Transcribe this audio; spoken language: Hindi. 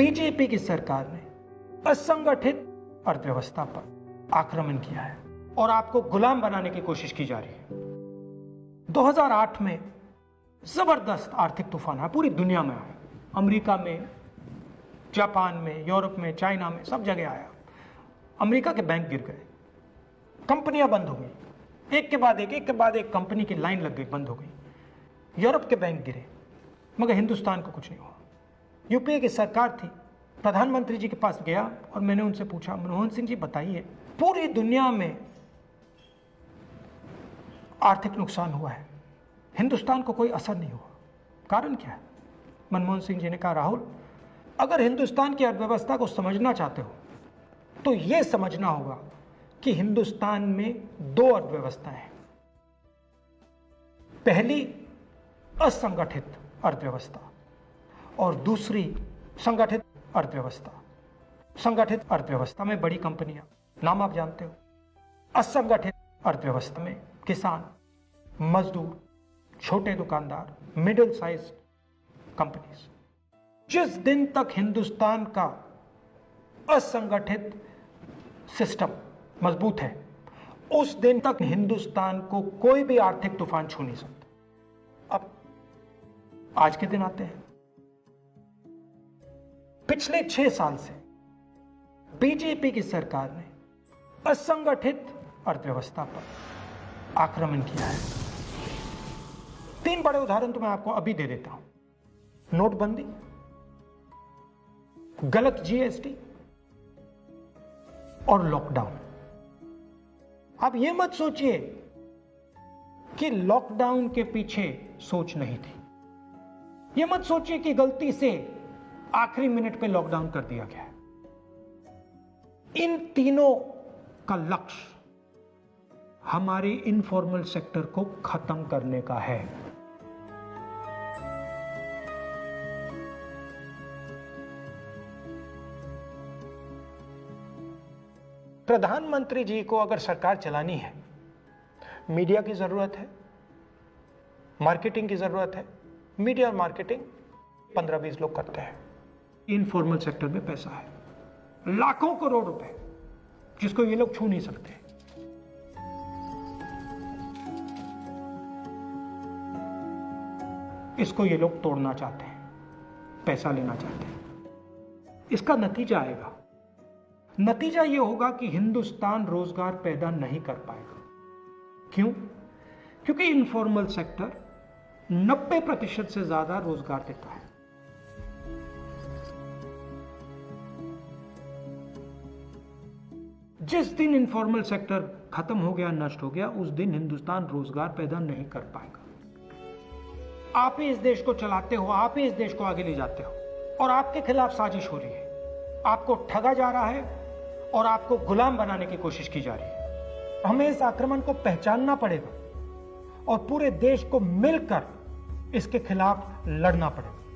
बीजेपी की सरकार ने असंगठित अर्थव्यवस्था पर आक्रमण किया है और आपको गुलाम बनाने की कोशिश की जा रही है। 2008 में जबरदस्त आर्थिक तूफान आया, पूरी दुनिया में आया, अमेरिका में, जापान में, यूरोप में, चाइना में, सब जगह आया। अमेरिका के बैंक गिर गए, कंपनियां बंद हो गई, एक के बाद एक कंपनी की लाइन लग गई, बंद हो गई। यूरोप के बैंक गिरे, मगर हिंदुस्तान को कुछ नहीं हुआ। यूपीए की सरकार थी, प्रधानमंत्री जी के पास गया और मैंने उनसे पूछा, मनमोहन सिंह जी बताइए, पूरी दुनिया में आर्थिक नुकसान हुआ है, हिंदुस्तान को कोई असर नहीं हुआ, कारण क्या है? मनमोहन सिंह जी ने कहा, राहुल, अगर हिंदुस्तान की अर्थव्यवस्था को समझना चाहते हो तो यह समझना होगा कि हिंदुस्तान में दो अर्थव्यवस्थाएं हैं। पहली असंगठित अर्थव्यवस्था और दूसरी संगठित अर्थव्यवस्था। संगठित अर्थव्यवस्था में बड़ी कंपनियां, नाम आप जानते हो। असंगठित अर्थव्यवस्था में किसान, मजदूर, छोटे दुकानदार, मिडिल साइज कंपनीज। जिस दिन तक हिंदुस्तान का असंगठित सिस्टम मजबूत है, उस दिन तक हिंदुस्तान को कोई भी आर्थिक तूफान छू नहीं सकता। अब आज के दिन आते हैं। पिछले 6 साल से बीजेपी की सरकार ने असंगठित अर्थव्यवस्था पर आक्रमण किया है। 3 बड़े उदाहरण तो मैं आपको अभी दे देता हूं। नोटबंदी, गलत जीएसटी और लॉकडाउन। आप यह मत सोचिए कि लॉकडाउन के पीछे सोच नहीं थी। यह मत सोचिए कि गलती से आखिरी मिनट पे लॉकडाउन कर दिया गया है। इन तीनों का लक्ष्य हमारे इनफॉर्मल सेक्टर को खत्म करने का है। प्रधानमंत्री जी को अगर सरकार चलानी है, मीडिया की जरूरत है, मार्केटिंग की जरूरत है। मीडिया और मार्केटिंग 15-20 लोग करते हैं। इनफॉर्मल सेक्टर में पैसा है, लाखों करोड़ रुपए, जिसको ये लोग छू नहीं सकते। इसको ये लोग तोड़ना चाहते हैं, पैसा लेना चाहते हैं। इसका नतीजा आएगा। नतीजा यह होगा कि हिंदुस्तान रोजगार पैदा नहीं कर पाएगा। क्यों? क्योंकि इनफॉर्मल सेक्टर 90% से ज्यादा रोजगार देता है। जिस दिन इनफॉर्मल सेक्टर खत्म हो गया, नष्ट हो गया, उस दिन हिंदुस्तान रोजगार पैदा नहीं कर पाएगा। आप ही इस देश को चलाते हो, आप ही इस देश को आगे ले जाते हो, और आपके खिलाफ साजिश हो रही है। आपको ठगा जा रहा है और आपको गुलाम बनाने की कोशिश की जा रही है। हमें इस आक्रमण को पहचानना पड़ेगा और पूरे देश को मिलकर इसके खिलाफ लड़ना पड़ेगा।